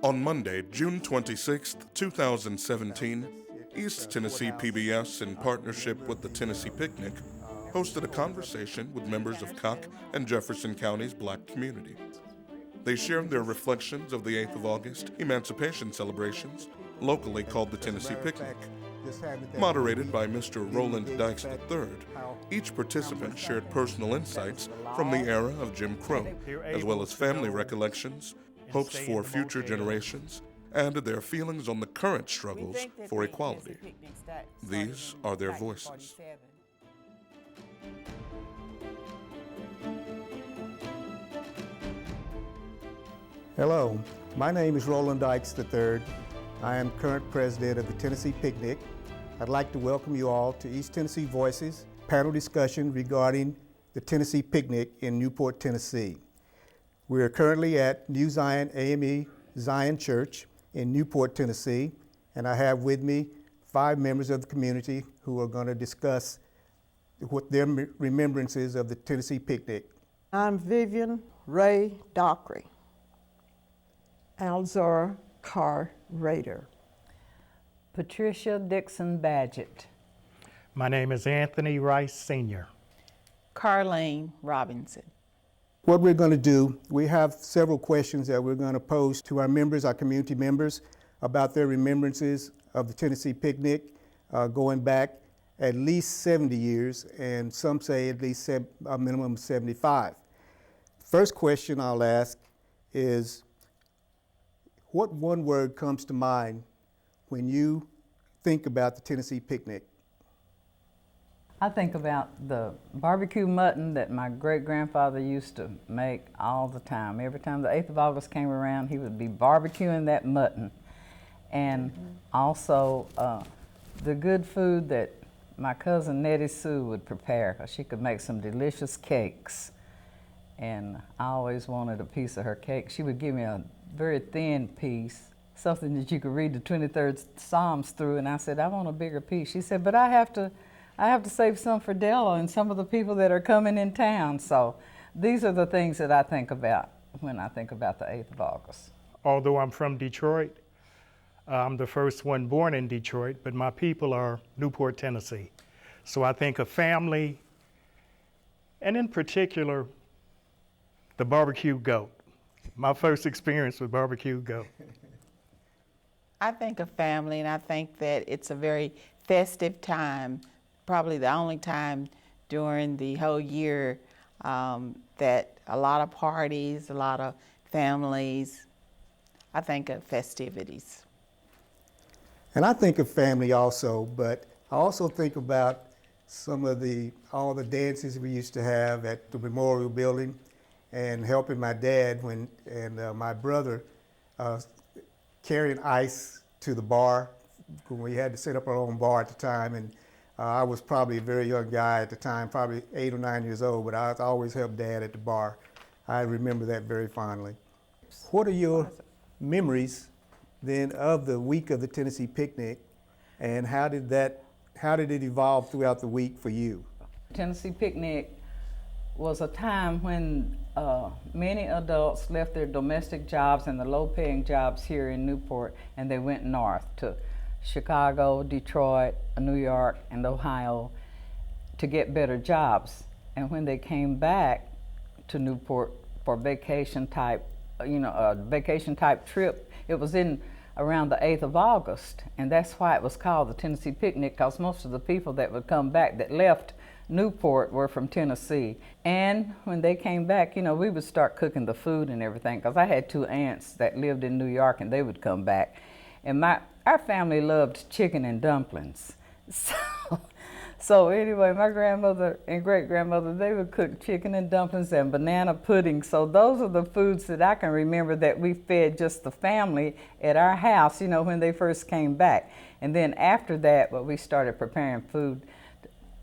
On Monday, June 26, 2017, East Tennessee PBS, in partnership with the Tennessee Picnic, hosted a conversation with members of Cocke and Jefferson County's Black community. They shared their reflections of the 8th of August emancipation celebrations, locally called the Tennessee Picnic. Moderated by Mr. Roland Dykes III, each participant shared personal insights from the era of Jim Crow, as well as family recollections, hopes for future generations, and their feelings on the current struggles for equality. These are their voices. Hello, my name is Roland Dykes III. I am current president of the Tennessee Picnic. I'd like to welcome you all to East Tennessee Voices panel discussion regarding the Tennessee Picnic in Newport, Tennessee. We are currently at New Zion AME Zion Church in Newport, Tennessee, and I have with me 5 members of the community who are going to discuss what their remembrances of the Tennessee Picnic. I'm Vivian Ray Dockery. Alzora Carr Rader. Patricia Dixon Badgett. My name is Anthony Rice Sr. Carlene Robinson. What we're going to do, we have several questions that we're going to pose to our members, our community members, about their remembrances of the Tennessee Picnic going back at least 70 years, and some say at least a minimum of 75. First question I'll ask is, what one word comes to mind when you think about the Tennessee Picnic? I think about the barbecue mutton that my great-grandfather used to make all the time. Every time the 8th of August came around, he would be barbecuing that mutton. And also the good food that my cousin Nettie Sue would prepare, because she could make some delicious cakes. And I always wanted a piece of her cake. She would give me a very thin piece, something that you could read the 23rd Psalms through, and I said, I want a bigger piece. She said, but I have to save some for Della and some of the people that are coming in town. So these are the things that I think about when I think about the 8th of August. Although I'm from Detroit, I'm the first one born in Detroit, but my people are Newport, Tennessee. So I think of family, and in particular, the barbecue goat. My first experience with barbecue goat. I think of family, and I think that it's a very festive time, probably the only time during the whole year that a lot of parties, a lot of families. I think of festivities. And I think of family also, but I also think about all the dances we used to have at the Memorial Building, and helping my dad and my brother carrying ice to the bar when we had to set up our own bar at the time. And I was probably a very young guy at the time, probably 8 or 9 years old, but I always helped Dad at the bar. I remember that very fondly. What are your memories then of the week of the Tennessee Picnic, and how did it evolve throughout the week for you? Tennessee Picnic was a time when many adults left their domestic jobs and the low-paying jobs here in Newport, and they went north to Chicago, Detroit, New York, and Ohio to get better jobs. And when they came back to Newport for vacation type trip, it was in around the 8th of August, and that's why it was called the Tennessee Picnic, because most of the people that would come back that left Newport were from Tennessee. And when they came back, we would start cooking the food and everything, because I had 2 aunts that lived in New York, and they would come back. And our family loved chicken and dumplings. So anyway, my grandmother and great-grandmother, they would cook chicken and dumplings and banana pudding. So those are the foods that I can remember that we fed just the family at our house, when they first came back. And then after that, we started preparing food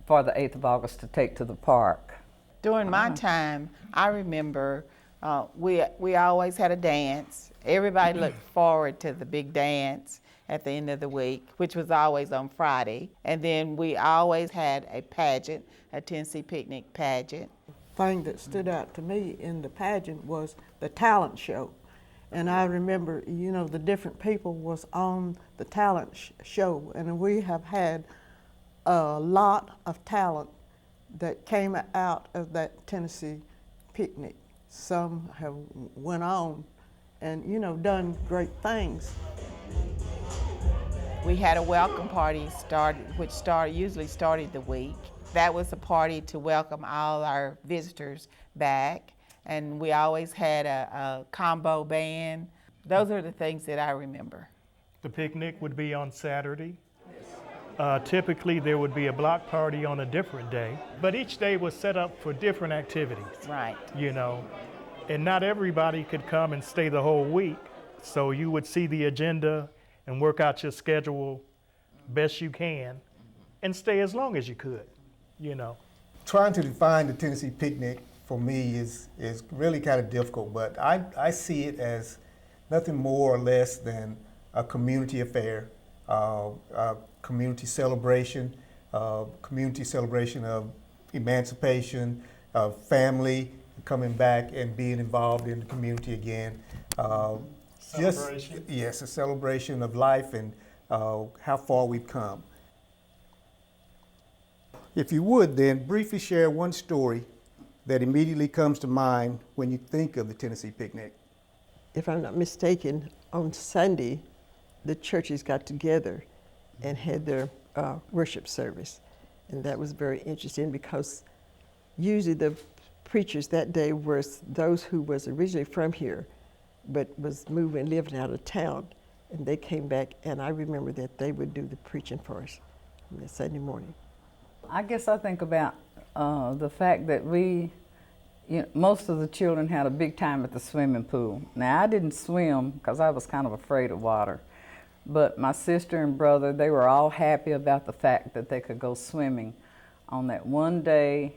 for the 8th of August to take to the park. During my time, I remember we always had a dance. Everybody looked forward to the big dance at the end of the week, which was always on Friday. And then we always had a pageant, a Tennessee Picnic pageant. Thing that stood out to me in the pageant was the talent show. And I remember, you know, the different people was on the talent show, and we have had a lot of talent that came out of that Tennessee picnic. Some have went on and, you know, done great things. We had a welcome party which usually started the week. That was a party to welcome all our visitors back, and we always had a combo band. Those are the things that I remember. The picnic would be on Saturday. Typically, there would be a block party on a different day, but each day was set up for different activities. Right. You know, and not everybody could come and stay the whole week. So you would see the agenda and work out your schedule best you can and stay as long as you could, you know. Trying to define the Tennessee picnic for me is really kind of difficult, but I see it as nothing more or less than a community affair, a community celebration of emancipation, of family coming back and being involved in the community again. Celebration. Yes, a celebration of life and how far we've come. If you would then briefly share one story that immediately comes to mind when you think of the Tennessee picnic. If I'm not mistaken, on Sunday, the churches got together and had their worship service. And that was very interesting because usually the preachers that day were those who was originally from here, but was moving, living out of town. And they came back, and I remember that they would do the preaching for us on that Sunday morning. I guess I think about the fact that most of the children had a big time at the swimming pool. Now, I didn't swim because I was kind of afraid of water, but my sister and brother, they were all happy about the fact that they could go swimming on that one day,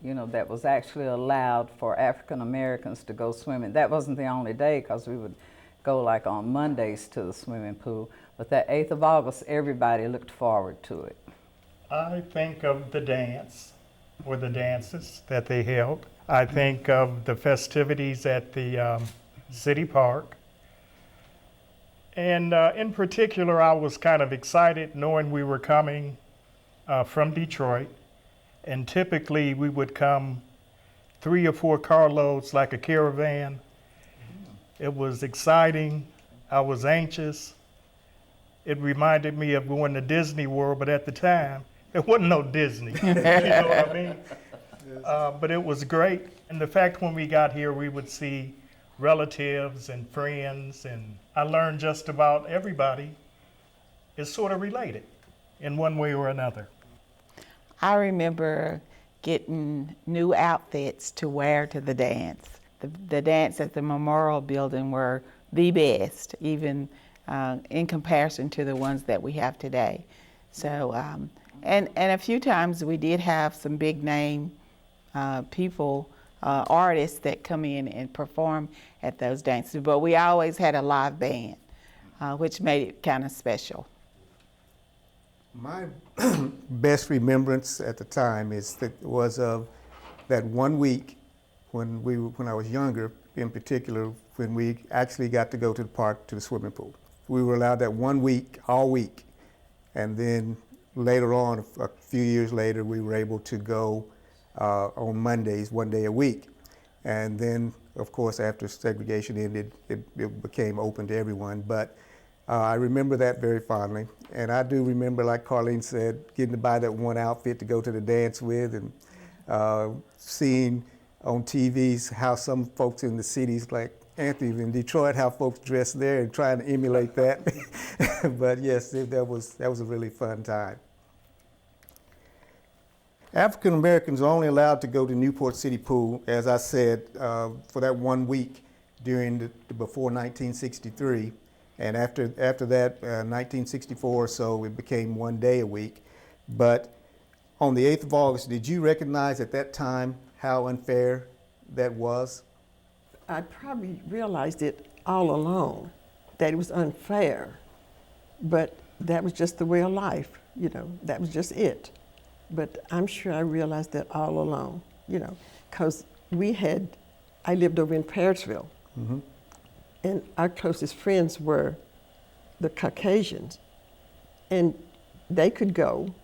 you know, that was actually allowed for African Americans to go swimming. That wasn't the only day because we would go like on Mondays to the swimming pool, but that 8th of August, everybody looked forward to it. I think of the dance or the dances that they held. I think of the festivities at the city park. And in particular, I was kind of excited knowing we were coming from Detroit. And typically we would come 3 or 4 carloads like a caravan. It was exciting. I was anxious. It reminded me of going to Disney World, but at the time, there wasn't no Disney. You know what I mean? But it was great. And the fact when we got here, we would see relatives and friends, and I learned just about everybody is sort of related in one way or another. I remember getting new outfits to wear to the dance. The dance at the Memorial Building were the best, even in comparison to the ones that we have today. So, and a few times we did have some big name people, artists that come in and perform at those dances, but we always had a live band, which made it kind of special. My best remembrance at the time was of that one week when I was younger, in particular, when we actually got to go to the park, to the swimming pool. We were allowed that 1 week, all week. And then later on, a few years later, we were able to go on Mondays, 1 day a week. And then, of course, after segregation ended, it became open to everyone. But I remember that very fondly. And I do remember, like Carlene said, getting to buy that one outfit to go to the dance with, and seeing on TVs how some folks in the cities like Anthony in Detroit, how folks dress there, and trying to emulate that. But yes, that was a really fun time. African Americans are only allowed to go to Newport City Pool, as I said, for that 1 week before 1963. And after that, 1964 or so, it became 1 day a week. But on the 8th of August, did you recognize at that time how unfair that was? I probably realized it all along, that it was unfair, but that was just the way of life, you know, that was just it. But I'm sure I realized that all along, you know, because I lived over in Parisville, and our closest friends were the Caucasians, and they could go,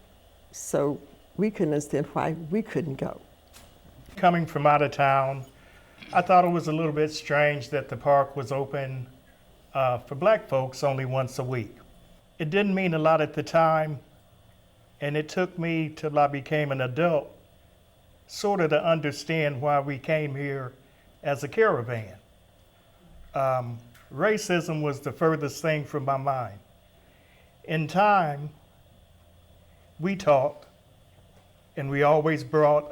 so we couldn't understand why we couldn't go. Coming from out of town, I thought it was a little bit strange that the park was open for black folks only once a week. It didn't mean a lot at the time, and it took me till I became an adult sort of to understand why we came here as a caravan. Racism was the furthest thing from my mind. In time, we talked, and we always brought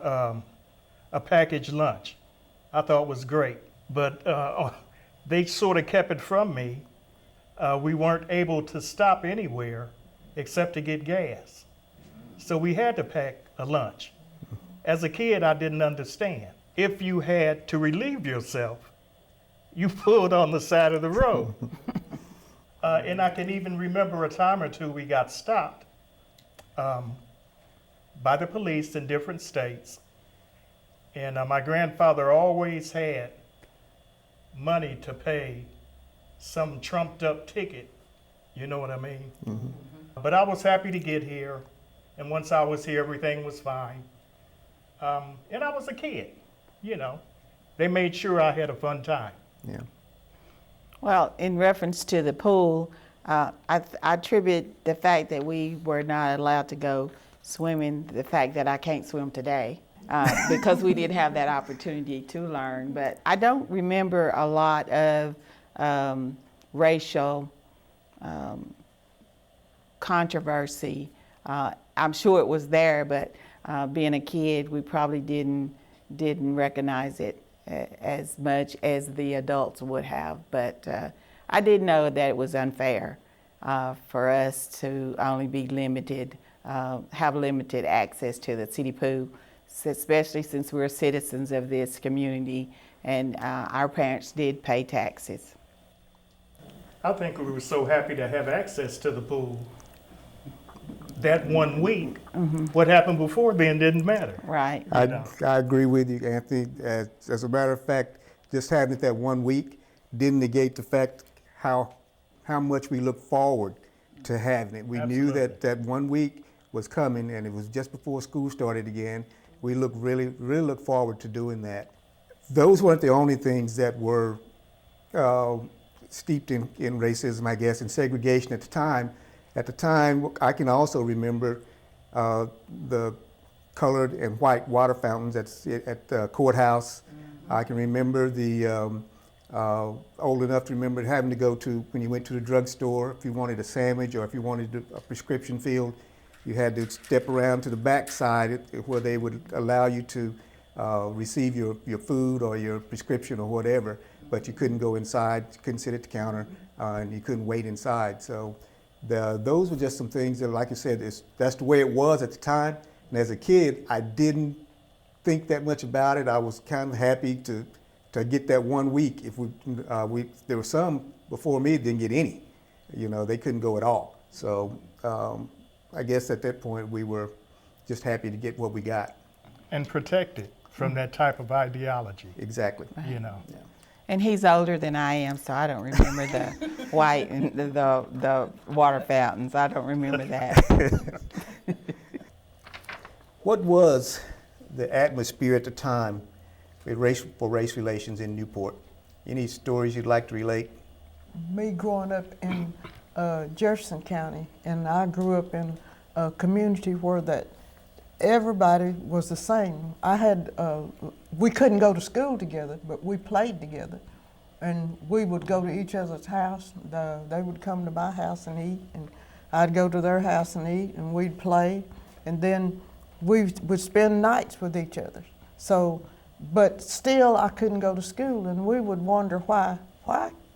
a packaged lunch. I thought it was great, but they sort of kept it from me. We weren't able to stop anywhere except to get gas. So we had to pack a lunch. As a kid, I didn't understand. If you had to relieve yourself, you pulled on the side of the road. And I can even remember a time or two we got stopped by the police in different states. And my grandfather always had money to pay some trumped up ticket, you know what I mean? Mm-hmm. But I was happy to get here, and once I was here, everything was fine. And I was a kid, you know. They made sure I had a fun time. Yeah. Well, in reference to the pool, I attribute the fact that we were not allowed to go swimming, the fact that I can't swim today. Because we didn't have that opportunity to learn. But I don't remember a lot of racial controversy. I'm sure it was there, but being a kid, we probably didn't recognize it as much as the adults would have. But I did know that it was unfair for us to only be limited, have limited access to the city pool, especially since we're citizens of this community and our parents did pay taxes. I think we were so happy to have access to the pool that 1 week. Mm-hmm. What happened before then didn't matter. Right. I agree with you, Anthony. As a matter of fact, just having it that 1 week didn't negate the fact how much we look forward to having it. We Absolutely. knew that 1 week was coming, and it was just before school started again. We really look forward to doing that. Those weren't the only things that were steeped in racism, I guess, and segregation at the time. At the time, I can also remember the colored and white water fountains at the courthouse. Mm-hmm. I can remember old enough to remember having to go to, when you went to the drugstore, if you wanted a sandwich or if you wanted a prescription filled, you had to step around to the back side where they would allow you to receive your food or your prescription or whatever, but you couldn't go inside, you couldn't sit at the counter, and you couldn't wait inside. So those were just some things that, like you said, that's the way it was at the time. And as a kid, I didn't think that much about it. I was kind of happy to get that 1 week. If there were some before me that didn't get any. You know, they couldn't go at all. So I guess at that point we were just happy to get what we got. And protected from that type of ideology. Exactly. You know. Yeah. And he's older than I am, so I don't remember the white and the water fountains. I don't remember that. What was the atmosphere at the time for race relations in Newport? Any stories you'd like to relate? Me growing up in Jefferson County, and I grew up in a community where that everybody was the same. We couldn't go to school together, but we played together. And we would go to each other's house. They would come to my house and eat, and I'd go to their house and eat, and we'd play. And then we would spend nights with each other. So, but still I couldn't go to school, and we would wonder why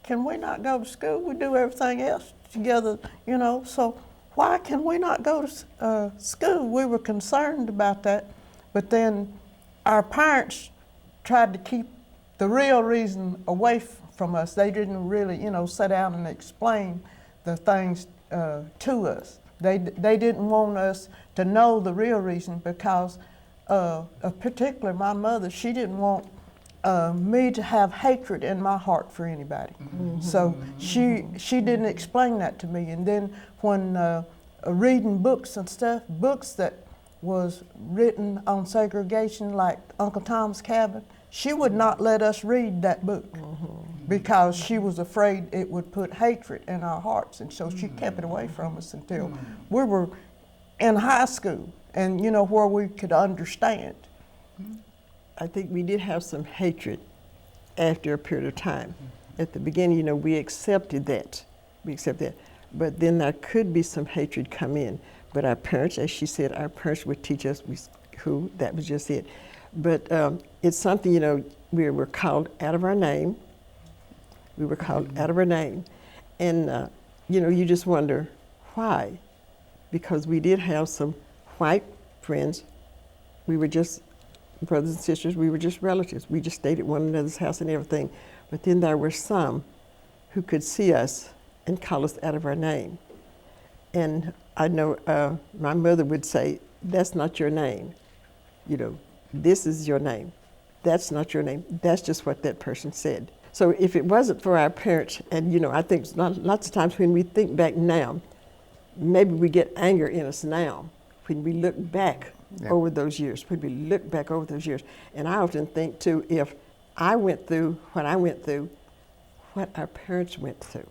can we not go to school? We do everything else together, you know, so why can we not go to school? We were concerned about that, but then our parents tried to keep the real reason away from us. They didn't really, you know, sit down and explain the things to us. They didn't want us to know the real reason because, particularly my mother, she didn't want me to have hatred in my heart for anybody. So she didn't explain that to me. And then when reading books and stuff, books that was written on segregation, like Uncle Tom's Cabin, she would not let us read that book because she was afraid it would put hatred in our hearts. And so she kept it away from us until we were in high school and, you know, where we could understand. I think we did have some hatred after a period of time. At the beginning, you know, we accepted that. But then there could be some hatred come in. But our parents, as she said, our parents would teach us who, that was just it. But it's something, you know, we were called out of our name. We were called out of our name. And, you know, you just wonder why. Because we did have some white friends. We were just brothers and sisters, we were just relatives. We just stayed at one another's house and everything. But then there were some who could see us and call us out of our name. And I know my mother would say, that's not your name. You know, this is your name. That's not your name. That's just what that person said. So if it wasn't for our parents, and you know, I think lots of times when we think back now, maybe we get anger in us now when we look back over those years, when we look back over those years. And I often think too, if I went through what I went through, what our parents went through,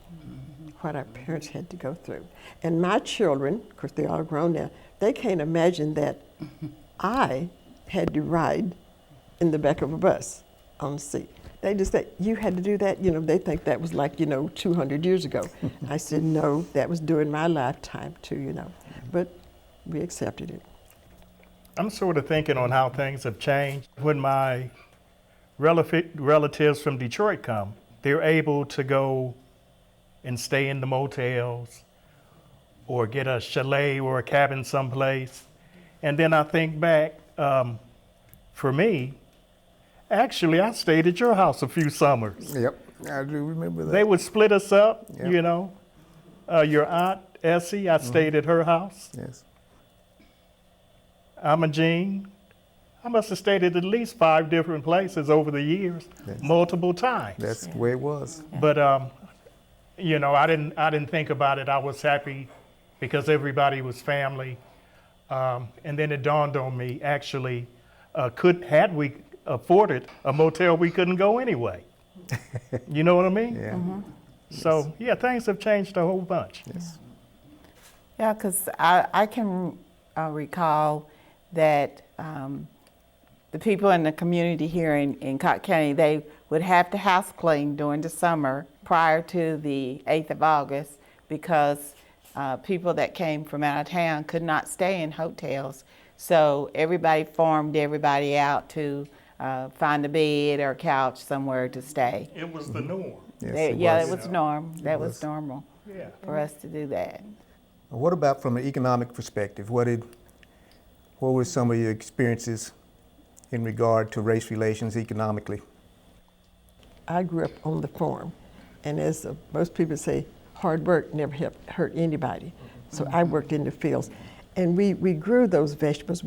what our parents had to go through. And my children, of course they're all grown now, they can't imagine that I had to ride in the back of a bus on the seat. They just say, you had to do that? You know, they think that was like, you know, 200 years ago. I said, no, that was during my lifetime too, you know. But we accepted it. I'm sort of thinking on how things have changed. When my relatives from Detroit come, they're able to go and stay in the motels or get a chalet or a cabin someplace. And then I think back, for me, actually I stayed at your house a few summers. Yep, I do remember that. They would split us up, Yep. you know. Your aunt, Essie, I stayed at her house. Yes. Jean, I must have stayed at least 5 different places over the years, Yes. multiple times. That's the way it was. But you know, I didn't think about it. I was happy because everybody was family. And then it dawned on me, actually, had we afforded a motel, we couldn't go anyway. You know what I mean? Yeah. So yeah, things have changed a whole bunch. Yes. Yeah, because I can recall that the people in the community here in Cocke County, they would have to house clean during the summer prior to the 8th of August because people that came from out of town could not stay in hotels. So everybody farmed everybody out to find a bed or a couch somewhere to stay. It was the norm. Yes, It was norm. That was normal Yeah. for us to do that. What about from an economic perspective? What were some of your experiences in regard to race relations economically? I grew up on the farm, and as most people say, hard work never hurt anybody. So I worked in the fields, and we grew those vegetables.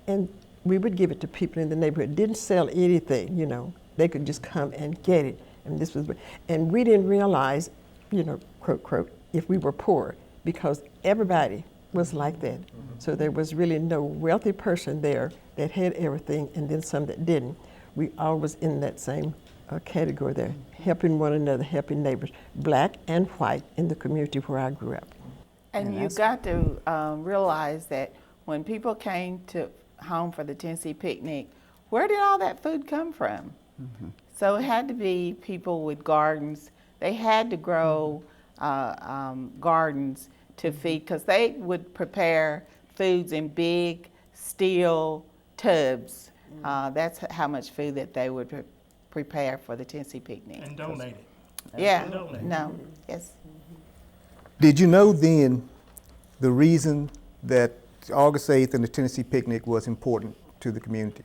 And we would give it to people in the neighborhood. Didn't sell anything, you know. They could just come and get it. And we didn't realize, you know, quote, quote, if we were poor, because everybody was like that. So there was really no wealthy person there that had everything and then some that didn't. We all was in that same category there, helping one another, helping neighbors, black and white, in the community where I grew up. And you got to realize that when people came to home for the Tennessee picnic, where did all that food come from? So it had to be people with gardens. They had to grow gardens to feed, because they would prepare foods in big steel tubs. That's how much food that they would prepare for the Tennessee picnic. And donate it. Yeah, donate. no, yes. Did you know then the reason that August 8th and the Tennessee picnic was important to the community?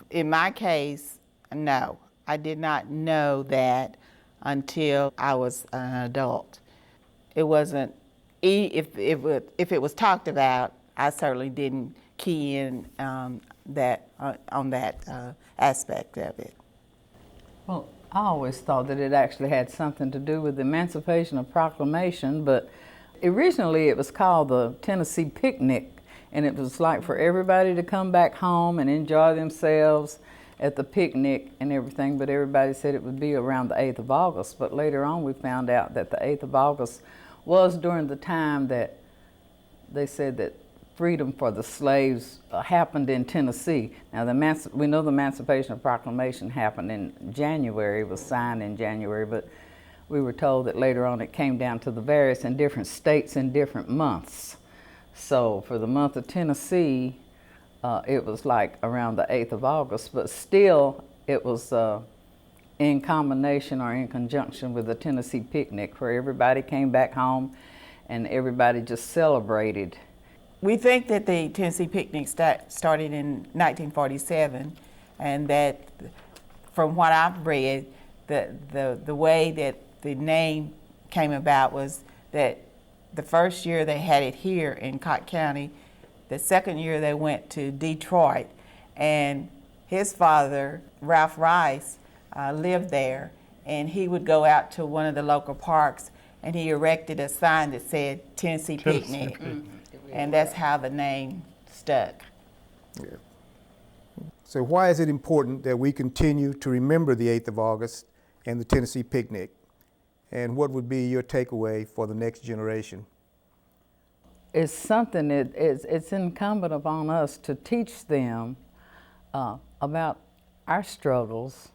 In my case, no. I did not know that until I was an adult. It wasn't, if it was talked about, I certainly didn't key in that aspect of it. Well, I always thought that it actually had something to do with the Emancipation Proclamation, but originally it was called the Tennessee Picnic, and it was like for everybody to come back home and enjoy themselves at the picnic and everything, but everybody said it would be around the 8th of August. But later on we found out that the 8th of August was during the time that they said that freedom for the slaves happened in Tennessee. Now, we know the Emancipation Proclamation happened in January, it was signed in January, but we were told that later on it came down to the various in different states in different months. So for the month of Tennessee, it was like around the 8th of August, but still it was in combination or in conjunction with the Tennessee Picnic, where everybody came back home and everybody just celebrated. We think that the Tennessee Picnic started in 1947, and that from what I've read, the way that the name came about was that the first year they had it here in Cocke County, the second year they went to Detroit, and his father, Ralph Rice, lived there, and he would go out to one of the local parks and he erected a sign that said Tennessee Picnic. And that's how the name stuck. Yeah. So why is it important that we continue to remember the 8th of August and the Tennessee Picnic? And what would be your takeaway for the next generation? It's something it's incumbent upon us to teach them about our struggles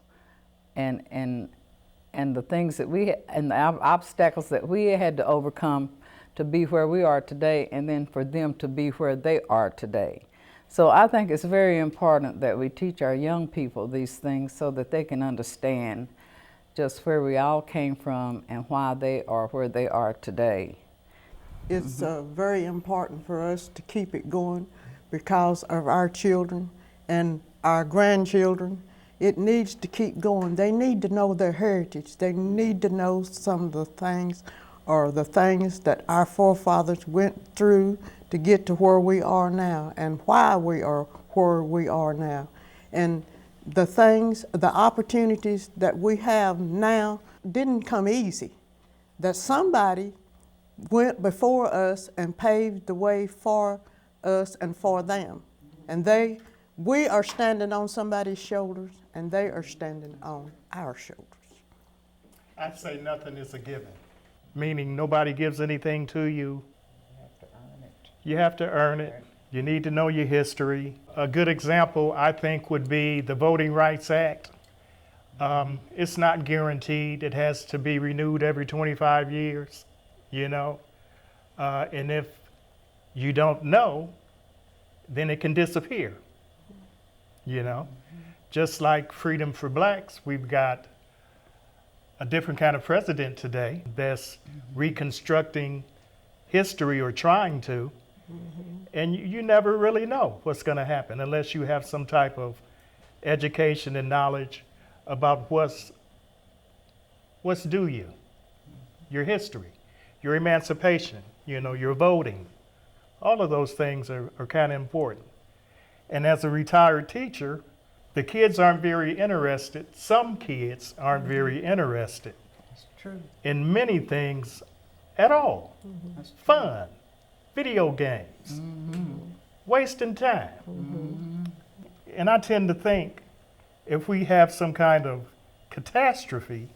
and the things that and the obstacles that we had to overcome to be where we are today, and then for them to be where they are today. So I think it's very important that we teach our young people these things so that they can understand just where we all came from and why they are where they are today. It's very important for us to keep it going because of our children and our grandchildren. It needs to keep going. They need to know their heritage. They need to know some of the things or the things that our forefathers went through to get to where we are now and why we are where we are now. And the things, the opportunities that we have now didn't come easy. That somebody went before us and paved the way for us and for them. And we are standing on somebody's shoulders and they are standing on our shoulders. I'd say nothing is a given, meaning nobody gives anything to you. You have to earn it. You need to know your history. A good example, I think, would be the Voting Rights Act. It's not guaranteed. It has to be renewed every 25 years, you know. And if you don't know, then it can disappear, you know. Just like freedom for blacks, we've got a different kind of president today that's reconstructing history or trying to. And you never really know what's going to happen unless you have some type of education and knowledge about what's due you, your history, your emancipation, you know, your voting. All of those things are kind of important. And as a retired teacher, the kids aren't very interested. Some kids aren't very interested in many things at all. Fun. Video games, wasting time. And I tend to think if we have some kind of catastrophe,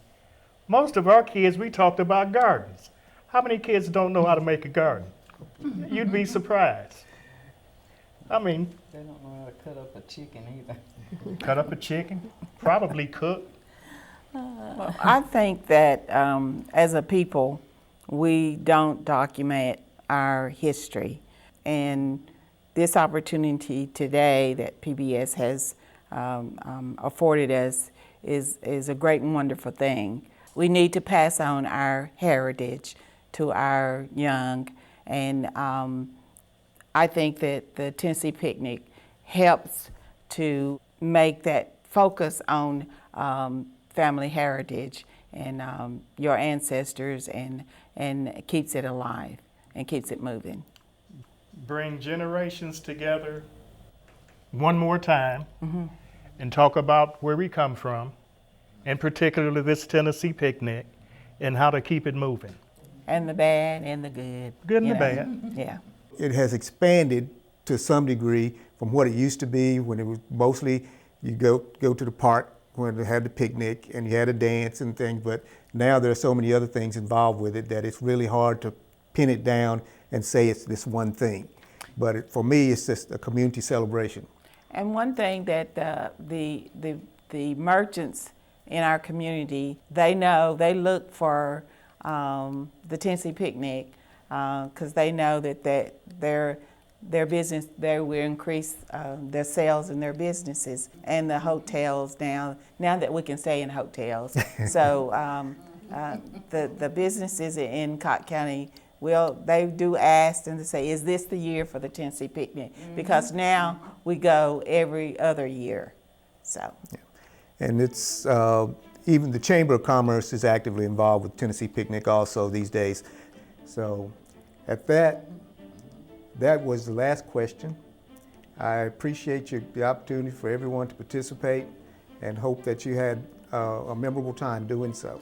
most of our kids, we talked about gardens. How many kids don't know how to make a garden? You'd be surprised. I mean, They don't know how to cut up a chicken either. cut up a chicken, probably cook. Well, I think that as a people, we don't document our history. And this opportunity today that PBS has afforded us is a great and wonderful thing. We need to pass on our heritage to our young, and I think that the Tennessee Picnic helps to make that focus on family heritage and your ancestors, and keeps it alive and keeps it moving. Bring generations together one more time and talk about where we come from, and particularly this Tennessee picnic, and how to keep it moving. And the bad and the good. Good and you the know. bad. Yeah. It has expanded to some degree from what it used to be, when it was mostly you go to the park when they had the picnic and you had a dance and things, but now there are so many other things involved with it that it's really hard to pin it down and say it's this one thing. But for me, it's just a community celebration. And one thing that the merchants in our community, they know, they look for the Tennessee picnic because they know that their business, they will increase their sales in their businesses, and the hotels now that we can stay in hotels. So the businesses in Cocke County, they do ask and they say, is this the year for the Tennessee picnic? Because now we go every other year. So. Yeah. And it's, even the Chamber of Commerce is actively involved with Tennessee Picnic also these days. So at that was the last question. I appreciate the opportunity for everyone to participate and hope that you had a memorable time doing so.